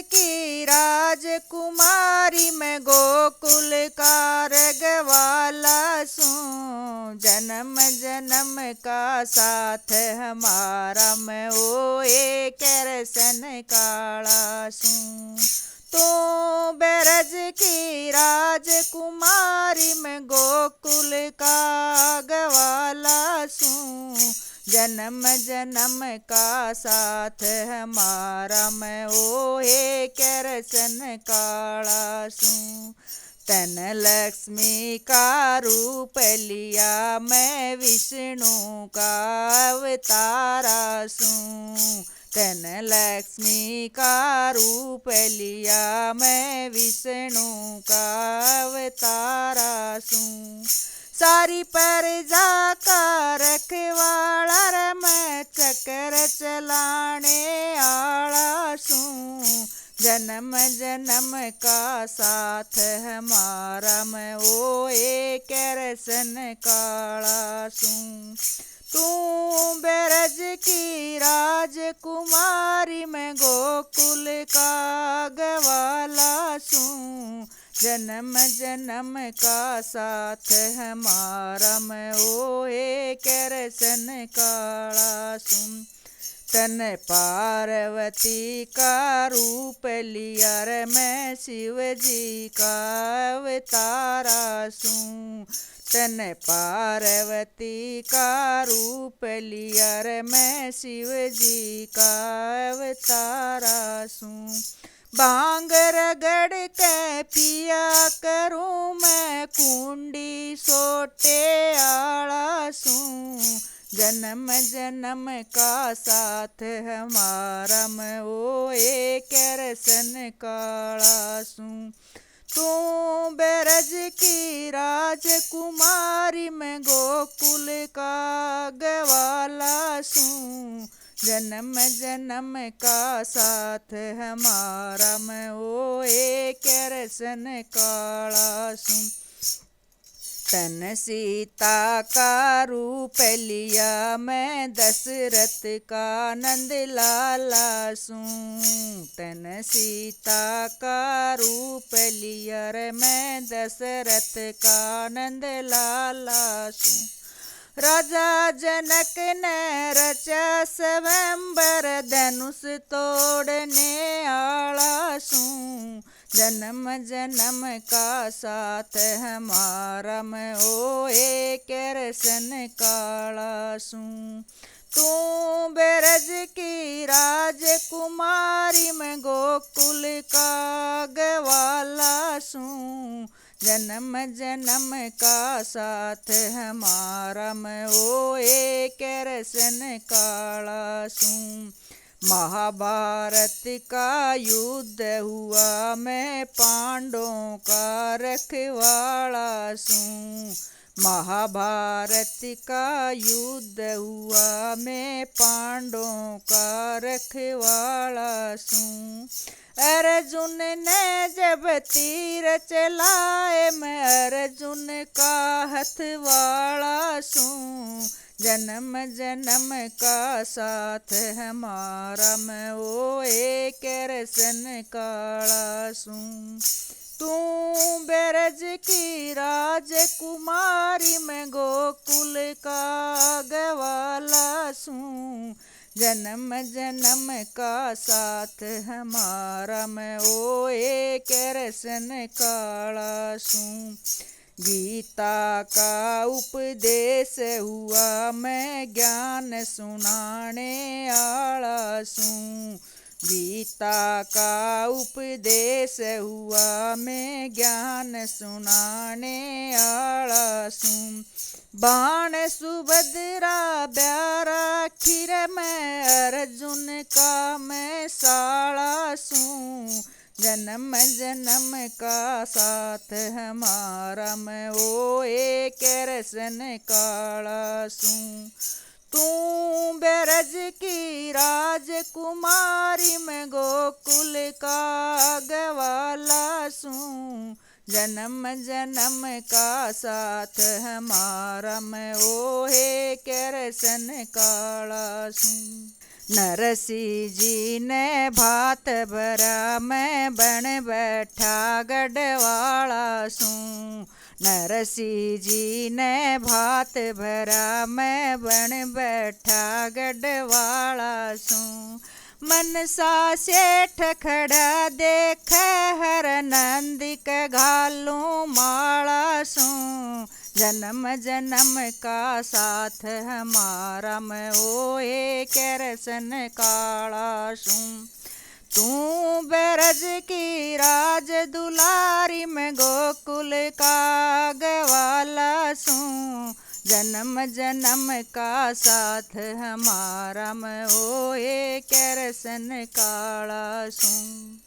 की राजकुमारी मैं गोकुल का रखवाला सूं। जन्म जन्म का साथ हमारा मैं ओ एक रसन काला सूं। तू ब्रज की राजकुमारी मैं गोकुल का गवाला सूं। जन्म जन्म का साथ हमारा मैं ओ एक रसन काला सूं। तन लक्ष्मी का रूप लिया मैं विष्णु का अवतारा सूं। तन लक्ष्मी का रूप लिया मैं विष्णु का अवतारा सूं। सारी प्रजा का रखवाला रे मैं चक्र चलाने आला सूं। जन्म जन्म का साथ हमारा मैं ओ एक रसन काला सूं। तू ब्रज की राजकुमारी मैं गोकुल का गवाला सूं। जन्म जन्म का साथ हमारा मैं ओ एक रसन काला सूं। तन पार्वती का रूप लिया रे मैं शिव जी का अवतारा सूं। तन पार्वती का रूप लिया रे मैं शिव जी का अवतारा सूं। भांग रगड़ के पिया करूं मैं कुंडी सोटे आला सूं। जन्म जन्म का साथ हमारा मैं ओ एक रसन काला सूं। तू ब्रज की राजकुमारी मैं गोकुल का गवाला सूं। जन्म जन्म का साथ हमारा मैं ओ एक रसन काला सूं। तन सीता का रूप लिया मैं दशरथ का नंद लाला सूं। तन सीता का रूप लिया रे मैं दशरथ का नंद लाला सूं। राजा जनक ने रचा स्वयंवर धनुष तोड़ने आला सूं। जन्म जन्म का साथ हमारा मैं ओ एक रसन काला सूं। तू ब्रज की राजकुमारी मैं गोकुल का गवाला सूं। जन्म जन्म का साथ हमारा मैं ओ एक रसन काला सूं। महाभारत का युद्ध हुआ मैं पांडवों का रखवाला सूं। महाभारत का युद्ध हुआ मैं पांडवों का रखवाला सूं। अर्जुन ने जब तीर चलाए मैं अर्जुन का हथवाला सूं। जन्म जन्म का साथ हमारा मैं ओ एक रसन काला सूं। तू ब्रज की राजकुमारी मैं गोकुल का गवाला सूं। जन्म जन्म का साथ हमारा मैं ओ एक रसन काला सूं। गीता का उपदेश हुआ मैं ज्ञान सुनाने आला सूं। गीता का उपदेश हुआ मैं ज्ञान सुनाने आला सूं। बाण सुभद्रा ब्यारा खीर मैं अर्जुन का मैं साला सूं। जन्म जन्म का साथ हमारा मैं ओ एक रसन काला सूं। तू ब्रज की राजकुमारी मैं गोकुल का गवाला सूं। जन्म जन्म का साथ हमारा मैं ओ एक रसन काला सूं। नरसिंह जी ने भात भरा मैं बन बैठा गढ़वाला सूं। नरसिंह जी ने भात भरा मैं बन बैठा गढ़वाला सूं। मनसा सेठ खड़ा देख हर नंदी के घालूं माला सूं। जन्म जन्म का साथ हमारा मैं ओए करसन काला सूं। तू ब्रज की राज दुलारी मैं गोकुल का गवाला सूं। जन्म जन्म का साथ हमारा मैं ओए करसन काला सूं।